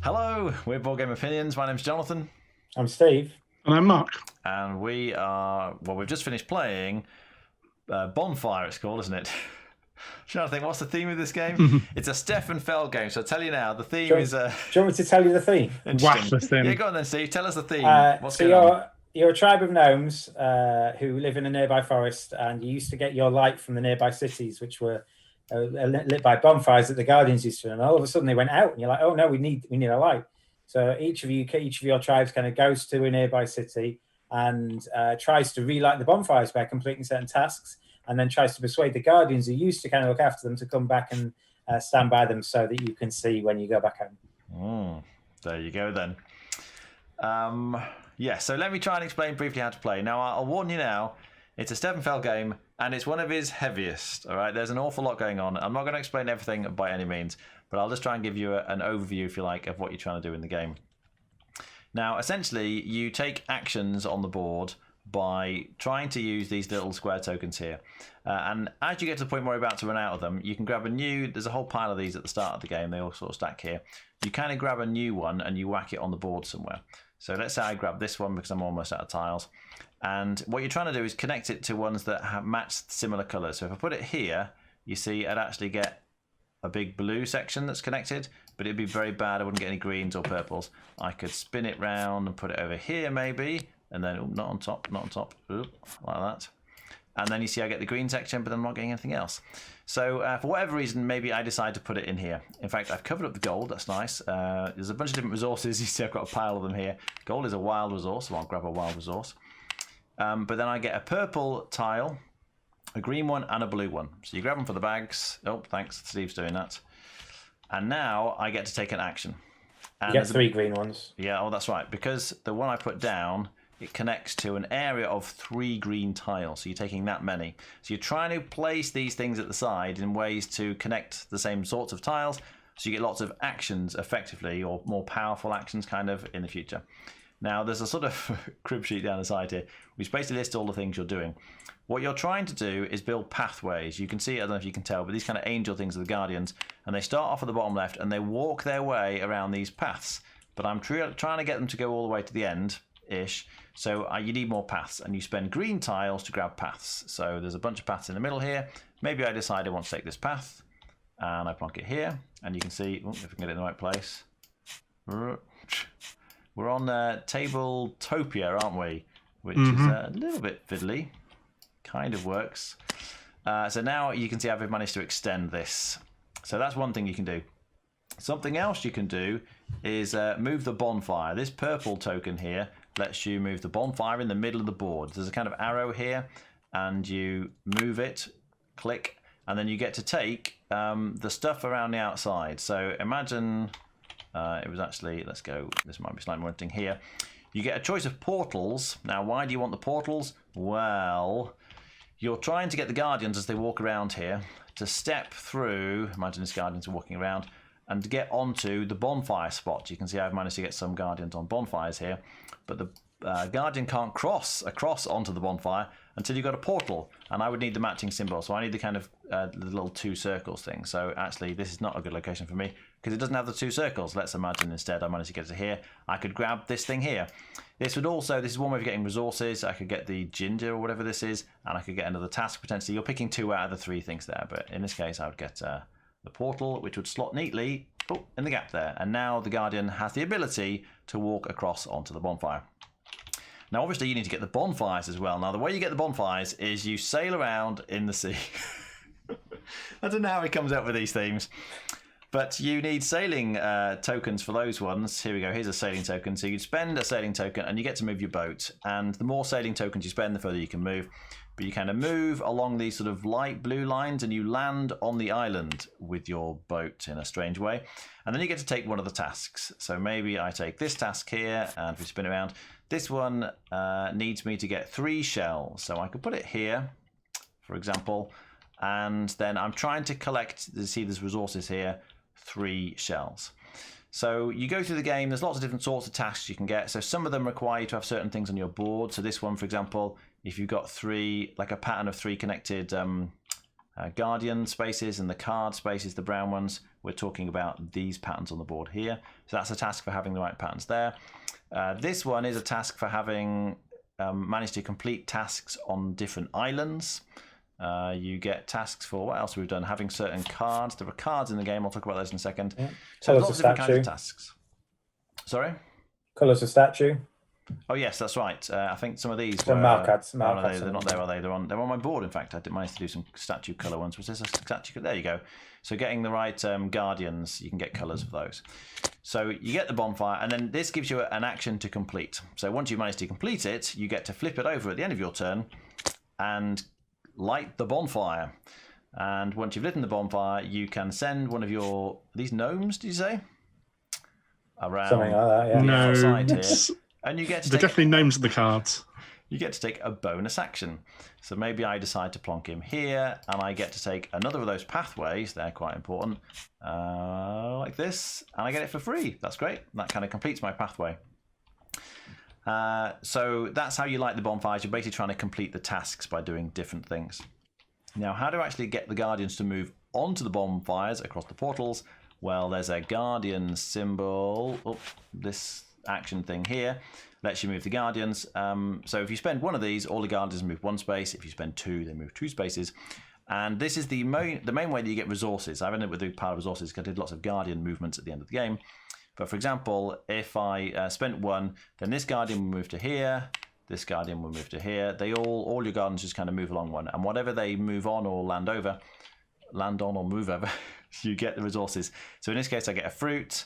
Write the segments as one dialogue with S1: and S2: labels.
S1: Hello, we're Board Game Opinions. My name's Jonathan.
S2: I'm Steve.
S3: And I'm Mark.
S1: And we are, well, we've just finished playing Bonfire, it's called, isn't it? Trying to think, what's the theme of this game? It's a Stefan Feld game, so I'll tell you now, the theme is...
S2: Do you want me to tell you the theme?
S1: Yeah, go on then, Steve. Tell us the theme. What's going on?
S2: You're a tribe of gnomes who live in a nearby forest, and you used to get your light from the nearby cities, which were lit by bonfires that the guardians used to. And all of a sudden they went out, and you're like, oh no, we need a light. So each of your tribes kind of goes to a nearby city and tries to relight the bonfires by completing certain tasks, and then tries to persuade the guardians who used to kind of look after them to come back and stand by them so that you can see when you go back home.
S1: There you go then. Yeah, so let me try and explain briefly how to play. Now, I'll warn you now, it's a Stefan Feld game, and it's one of his heaviest, all right? There's an awful lot going on. I'm not going to explain everything by any means, but I'll just try and give you an overview, if you like, of what you're trying to do in the game. Now, essentially, you take actions on the board by trying to use these little square tokens here. And as you get to the point where you're about to run out of them, you can grab a new... There's a whole pile of these at the start of the game. They all sort of stack here. You kind of grab a new one and you whack it on the board somewhere. So let's say I grab this one because I'm almost out of tiles. And what you're trying to do is connect it to ones that have matched similar colours. So if I put it here, you see I'd actually get a big blue section that's connected, but it'd be very bad. I wouldn't get any greens or purples. I could spin it round and put it over here maybe, and then not on top, like that. And then you see I get the green section, but I'm not getting anything else. So for whatever reason, maybe I decide to put it in here. In fact, I've covered up the gold. That's nice. There's a bunch of different resources. You see I've got a pile of them here. Gold is a wild resource, so I'll grab a wild resource. But then I get a purple tile, a green one, and a blue one. So you grab them for the bags. Oh, thanks. Steve's doing that. And now I get to take an action. And
S2: you get 3 green ones.
S1: Yeah, oh, that's right. Because the one I put down... it connects to an area of 3 green tiles, so you're taking that many. So you're trying to place these things at the side in ways to connect the same sorts of tiles, so you get lots of actions effectively, or more powerful actions kind of in the future. Now there's a sort of crib sheet down the side here, which basically lists all the things you're doing. What you're trying to do is build pathways. You can see, I don't know if you can tell, but these kind of angel things are the guardians, and they start off at the bottom left and they walk their way around these paths. But I'm trying to get them to go all the way to the end, ish. So you need more paths, and you spend green tiles to grab paths. So there's a bunch of paths in the middle here. Maybe I decide I want to take this path, and I plonk it here, and you can see, if I can get it in the right place. We're on Tabletopia, aren't we? Which is a little bit fiddly. Kind of works. So now you can see I've managed to extend this. So that's one thing you can do. Something else you can do is move the bonfire. This purple token here lets you move the bonfire in the middle of the board. There's a kind of arrow here, and you move it, click, and then you get to take the stuff around the outside. So imagine it was actually, let's go, this might be slightly more interesting here. You get a choice of portals. Now, why do you want the portals? Well, you're trying to get the guardians as they walk around here to step through, imagine these guardians are walking around, and to get onto the bonfire spot. You can see I've managed to get some guardians on bonfires here, but the guardian can't cross across onto the bonfire until you've got a portal, and I would need the matching symbol, so I need the kind of the little 2 circles thing. So actually this is not a good location for me because it doesn't have the 2 circles. Let's imagine instead I managed to get to here. I could grab this thing here. This would also, this is one way of getting resources. I could get the ginger or whatever this is, and I could get another task potentially. You're picking 2 out of the 3 things there, but in this case I would get the portal, which would slot neatly in the gap there. And now the guardian has the ability to walk across onto the bonfire. Now, obviously, you need to get the bonfires as well. Now, the way you get the bonfires is you sail around in the sea. I don't know how he comes up with these themes. But you need sailing tokens for those ones. Here we go. Here's a sailing token. So you'd spend a sailing token and you get to move your boat. And the more sailing tokens you spend, the further you can move. But you kind of move along these sort of light blue lines and you land on the island with your boat in a strange way. And then you get to take one of the tasks. So maybe I take this task here, and if we spin around, this one needs me to get 3 shells. So I could put it here, for example, and then I'm trying to collect, you see there's resources here, 3 shells. So you go through the game, there's lots of different sorts of tasks you can get. So some of them require you to have certain things on your board. So this one, for example, if you've got 3, like a pattern of 3 connected guardian spaces and the card spaces, the brown ones. We're talking about these patterns on the board here. So that's a task for having the right patterns there. This one is a task for having managed to complete tasks on different islands. You get tasks for what else we've done, having certain cards. There are cards in the game. I'll talk about those in a second.
S2: Yeah.
S1: So lots of different kinds of tasks. Sorry?
S2: Colours of statue.
S1: Oh yes, that's right. I think some of these
S2: were
S1: markers. They're not there, are they? They're on my board. In fact, I did manage to do some statue colour ones. Was this a statue? There you go. So getting the right guardians, you can get colours of those. So you get the bonfire, and then this gives you an action to complete. So once you manage to complete it, you get to flip it over at the end of your turn and light the bonfire. And once you've lit the bonfire, you can send one of your these gnomes. Did you say? Around
S2: something like that, yeah.
S3: No,
S1: outside here. And you get to
S3: they're definitely names of the cards.
S1: You get to take a bonus action. So maybe I decide to plonk him here, and I get to take another of those pathways. They're quite important, like this, and I get it for free. That's great. That kind of completes my pathway. So that's how you light the bonfires. You're basically trying to complete the tasks by doing different things. Now, how do I actually get the guardians to move onto the bonfires across the portals? Well, there's a guardian symbol. Oh, this action thing here lets you move the guardians. So if you spend one of these, all the guardians move one space. If you spend two, they move two spaces. And this is the main way that you get resources. I've ended up with the pile of resources because I did lots of guardian movements at the end of the game. But for example, if I spent one, then this guardian will move to here. This guardian will move to here. All your guardians just kind of move along one. And whatever they move on or land on or move over, you get the resources. So in this case, I get a fruit.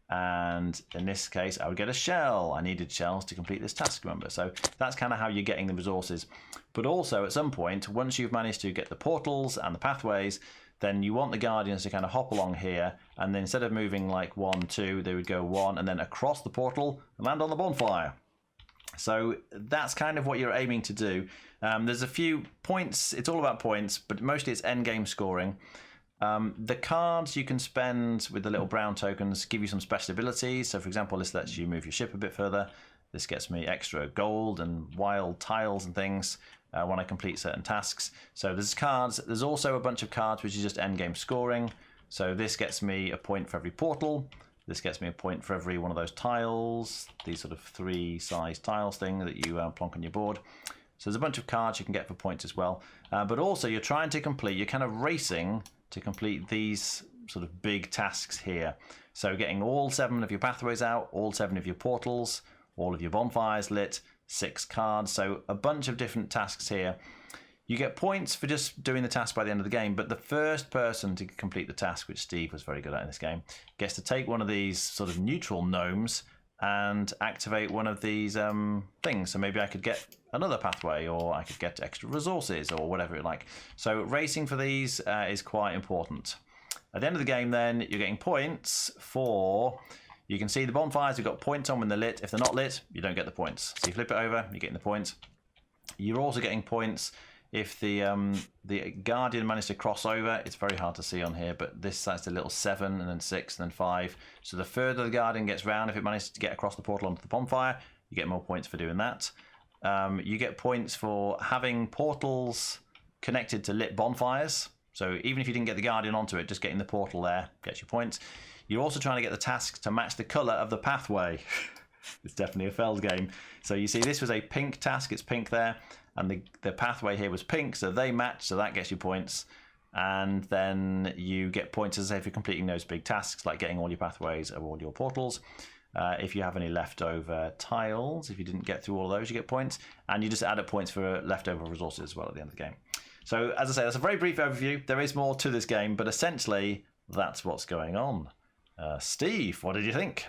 S1: And in this case, I would get a shell. I needed shells to complete this task, remember? So that's kind of how you're getting the resources. But also, at some point, once you've managed to get the portals and the pathways, then you want the guardians to kind of hop along here. And then instead of moving like 1, 2, they would go 1 and then across the portal and land on the bonfire. So that's kind of what you're aiming to do. There's a few points. It's all about points, but mostly it's endgame scoring. The cards you can spend with the little brown tokens give you some special abilities. So for example, this lets you move your ship a bit further. This gets me extra gold and wild tiles and things when I complete certain tasks. So there's cards. There's also a bunch of cards which is just endgame scoring. So this gets me a point for every portal. This gets me a point for every one of those tiles. These sort of 3-size tiles thing that you plonk on your board. So there's a bunch of cards you can get for points as well. But also you're trying to complete, you're kind of racing to complete these sort of big tasks here. So getting all 7 of your pathways out, all 7 of your portals, all of your bonfires lit, 6 cards. So a bunch of different tasks here. You get points for just doing the task by the end of the game, but the first person to complete the task, which Steve was very good at in this game, gets to take one of these sort of neutral gnomes and activate one of these things. So maybe I could get another pathway, or I could get extra resources, or whatever you like. So racing for these is quite important. At the end of the game then, you're getting points for, you can see the bonfires have got points on when they're lit. If they're not lit, you don't get the points. So you flip it over, you're getting the points. You're also getting points if the guardian managed to cross over. It's very hard to see on here, but that's a little 7 and then 6 and then 5. So the further the guardian gets round, if it manages to get across the portal onto the bonfire, you get more points for doing that. You get points for having portals connected to lit bonfires. So even if you didn't get the guardian onto it, just getting the portal there gets you points. You're also trying to get the tasks to match the colour of the pathway. It's definitely a Feld game. So you see this was a pink task, it's pink there. And the pathway here was pink, so they match, so that gets you points. And then you get points, as I say, for completing those big tasks, like getting all your pathways or all your portals. If you have any leftover tiles, if you didn't get through all of those, you get points. And you just add up points for leftover resources as well at the end of the game. So, as I say, that's a very brief overview. There is more to this game, but essentially, that's what's going on. Steve, what did you think?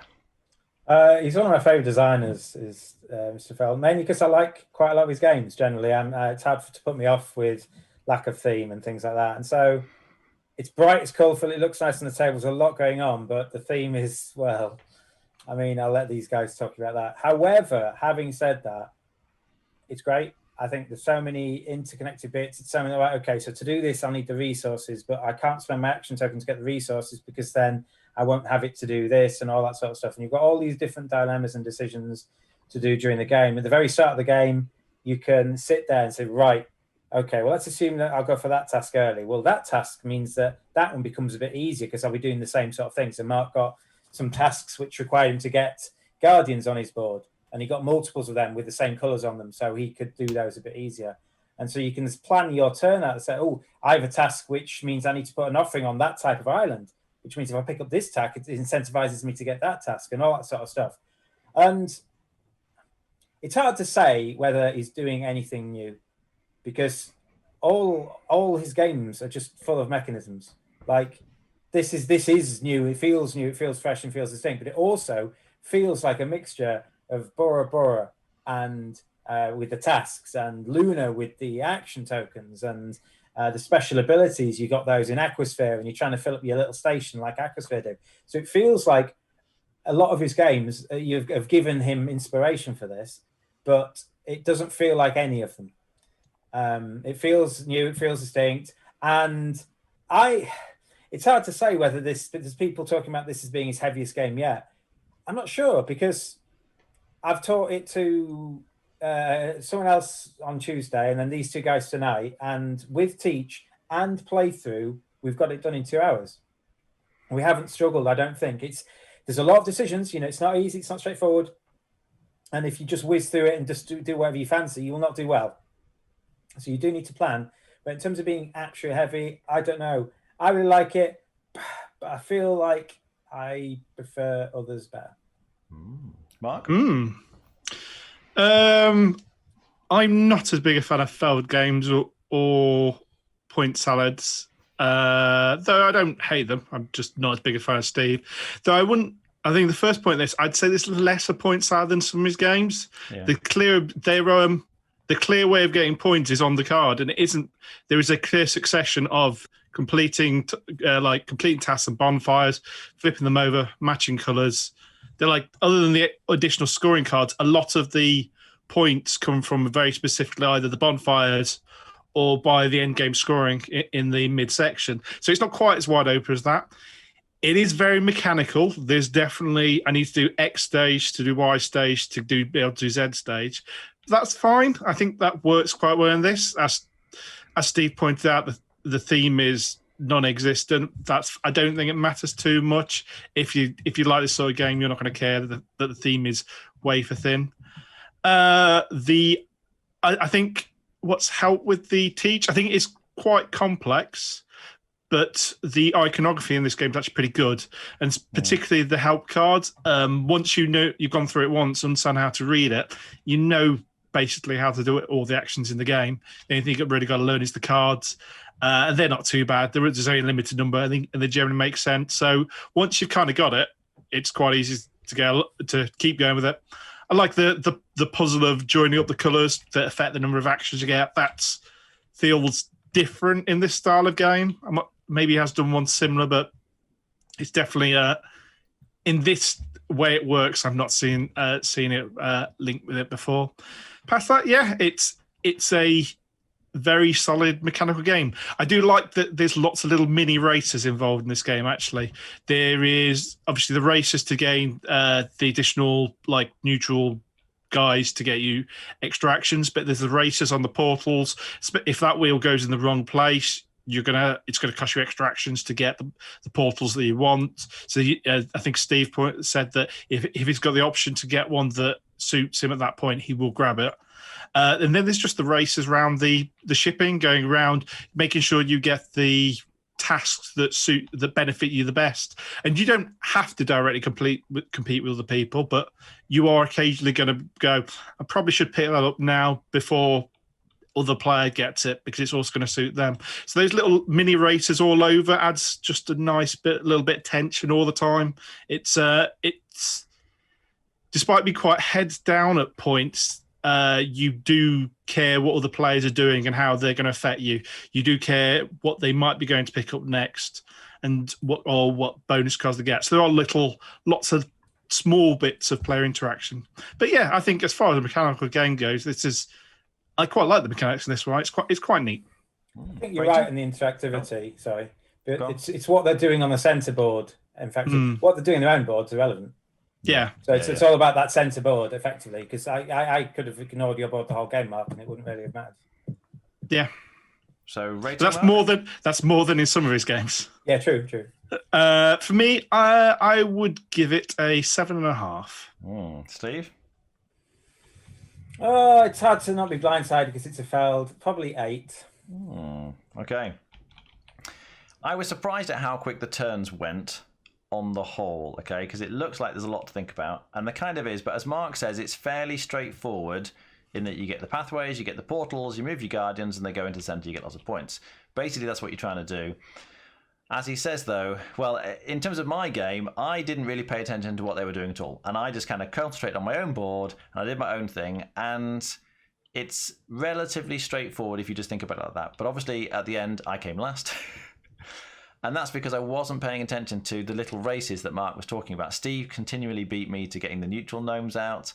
S2: He's one of my favourite designers, is Mr. Feld, mainly because I like quite a lot of his games generally. It's hard to put me off with lack of theme and things like that. And so it's bright, it's colourful, it looks nice on the table. There's a lot going on, but the theme is, well, I mean, I'll let these guys talk about that. However, having said that, it's great. I think there's so many interconnected bits. It's so many, like, okay, so to do this, I'll need the resources, but I can't spend my action token to get the resources because then I won't have it to do this and all that sort of stuff. And you've got all these different dilemmas and decisions to do during the game. At the very start of the game, you can sit there and say, right, Okay, well, let's assume that I'll go for that task early. Well, that task means that one becomes a bit easier because I'll be doing the same sort of thing. So Mark got some tasks which required him to get guardians on his board, and he got multiples of them with the same colours on them, so he could do those a bit easier. And so you can just plan your turn out and say, oh, I have a task which means I need to put an offering on that type of island, which means if I pick up this task, it incentivizes me to get that task and all that sort of stuff. And it's hard to say whether he's doing anything new, because all his games are just full of mechanisms. Like this is new. It feels new. It feels fresh and feels distinct. But it also feels like a mixture of Bora Bora and with the tasks, and Luna with the action tokens, and the special abilities. You got those in Aquasphere, and you're trying to fill up your little station like Aquasphere do. So it feels like a lot of his games have given him inspiration for this, but it doesn't feel like any of them. It feels new, it feels distinct, and it's hard to say whether there's people talking about this as being his heaviest game yet. I'm not sure, because I've taught it to someone else on Tuesday, and then these two guys tonight, and with teach and playthrough, we've got it done in 2 hours. We haven't struggled, I don't think. There's a lot of decisions, it's not easy, it's not straightforward, and if you just whiz through it and just do whatever you fancy, you will not do well. So you do need to plan. But in terms of being actually heavy, I don't know. I really like it, but I feel like I prefer others better.
S1: Mark?
S3: I'm not as big a fan of Feld games or point salads, though I don't hate them. I'm just not as big a fan of Steve. Though I think the first point of this, I'd say this is less a point salad than some of his games. Yeah. The clear way of getting points is on the card, and it isn't. There is a clear succession of completing tasks and bonfires, flipping them over, matching colours. They're like, other than the additional scoring cards, a lot of the points come from very specifically either the bonfires or by the end game scoring in the midsection. So it's not quite as wide open as that. It is very mechanical. There's definitely, I need to do X stage to do Y stage to be able to do Z stage. That's fine. I think that works quite well in this. As Steve pointed out, the theme is non-existent. I don't think it matters too much. If you like this sort of game, you're not going to care that the theme is wafer thin. I think what's helped with the teach, I think it's quite complex, but the iconography in this game is actually pretty good, and particularly the help cards. Once you've gone through it once, understand how to read it, basically how to do it, all the actions in the game. The only thing you've really got to learn is the cards. And they're not too bad. There's only a limited number, I think, and they generally make sense. So once you've kind of got it, it's quite easy to keep going with it. I like the puzzle of joining up the colours that affect the number of actions you get. That feels different in this style of game. Maybe he has done one similar, but it's definitely in this way it works. I've not seen it linked with it before. Past that, yeah, it's a very solid mechanical game. I do like that there's lots of little mini races involved in this game, actually. There is obviously the races to gain the additional neutral guys to get you extra actions, but there's the races on the portals. If that wheel goes in the wrong place, it's gonna cost you extra actions to get the portals that you want. So I think Steve said that if he's got the option to get one that suits him at that point, he will grab it. And then there's just the races around the shipping, going around, making sure you get the tasks that benefit you the best. And you don't have to directly compete with other people, but you are occasionally going to go, I probably should pick that up now before other player gets it, because it's also going to suit them. So those little mini races all over adds just a nice little bit of tension all the time. It's despite being quite heads down at points, you do care what other players are doing and how they're going to affect you. You do care what they might be going to pick up next and what bonus cards they get. So there are lots of small bits of player interaction. But yeah, I think as far as the mechanical game goes, I quite like the mechanics in this one. It's quite neat.
S2: I think you're right in the interactivity. Sorry, but it's what they're doing on the centre board. In fact, what they're doing on their own board's irrelevant.
S3: Yeah.
S2: So it's all about that centre board, effectively, because I could have ignored your board the whole game, Mark, and it wouldn't really have mattered.
S3: Yeah.
S1: So rating
S3: That's more than in some of his games.
S2: Yeah, true.
S3: For me, I would give it a 7.5.
S1: Steve?
S2: Oh, it's hard to not be blindsided because it's a Feld. Probably 8.
S1: Okay. I was surprised at how quick the turns went on the whole, okay? Because it looks like there's a lot to think about, and there kind of is, but as Mark says, it's fairly straightforward in that you get the pathways, you get the portals, you move your guardians, and they go into the center, you get lots of points. Basically, that's what you're trying to do. As he says, though, well, in terms of my game, I didn't really pay attention to what they were doing at all, and I just kind of concentrated on my own board, and I did my own thing, and it's relatively straightforward if you just think about it like that. But obviously, at the end, I came last. And that's because I wasn't paying attention to the little races that Mark was talking about. Steve continually beat me to getting the neutral gnomes out.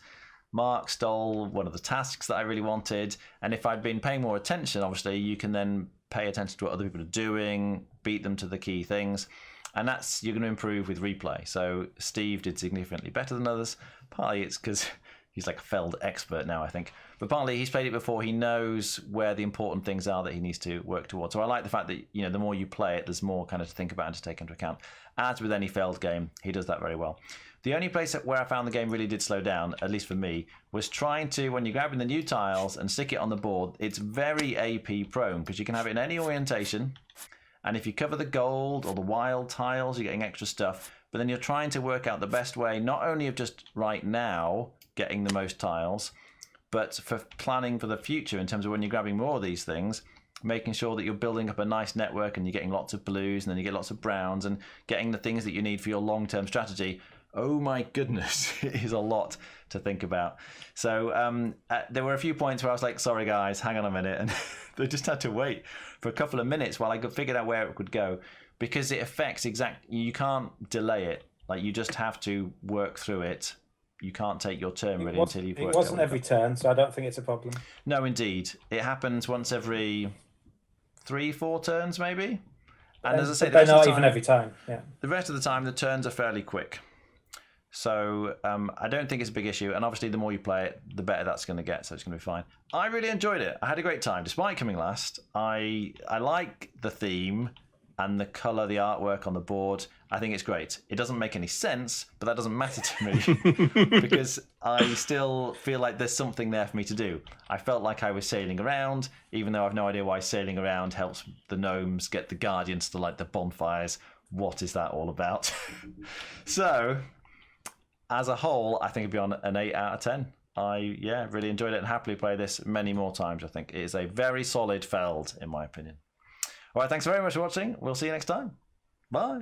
S1: Mark stole one of the tasks that I really wanted. And if I'd been paying more attention, obviously, you can then pay attention to what other people are doing, beat them to the key things. And that's, you're going to improve with replay. So Steve did significantly better than others. Partly it's because he's like a Feld expert now, I think. But partly he's played it before. He knows where the important things are that he needs to work towards. So I like the fact that, you know, the more you play it, there's more kind of to think about and to take into account. As with any Feld game, he does that very well. The only place where I found the game really did slow down, at least for me, was trying to, when you're grabbing the new tiles and stick it on the board, it's very AP prone because you can have it in any orientation. And if you cover the gold or the wild tiles, you're getting extra stuff. But then you're trying to work out the best way, not only of just right now getting the most tiles, but for planning for the future in terms of when you're grabbing more of these things, making sure that you're building up a nice network and you're getting lots of blues and then you get lots of browns and getting the things that you need for your long-term strategy. Oh my goodness, it is a lot to think about. So there were a few points where I was like, sorry guys, hang on a minute. And they just had to wait for a couple of minutes while I figured out where it could go, because it affects you can't delay it. Like, you just have to work through it. You can't take your turn really until you've worked.
S2: It wasn't every turn, so I don't think it's a problem.
S1: No, indeed. It happens once every 3-4 turns, maybe. And as I say,
S2: they're not even every time. Yeah.
S1: The rest of the time, the turns are fairly quick. So I don't think it's a big issue. And obviously, the more you play it, the better that's going to get. So it's going to be fine. I really enjoyed it. I had a great time. Despite coming last, I like the theme and the colour, the artwork on the board. I think it's great. It doesn't make any sense, but that doesn't matter to me because I still feel like there's something there for me to do. I felt like I was sailing around, even though I've no idea why sailing around helps the gnomes get the guardians to light the bonfires. What is that all about? So, as a whole, I think it'd be on an 8 out of 10. I really enjoyed it and happily play this many more times. I think it is a very solid Feld, in my opinion. All right, thanks very much for watching. We'll see you next time. Bye.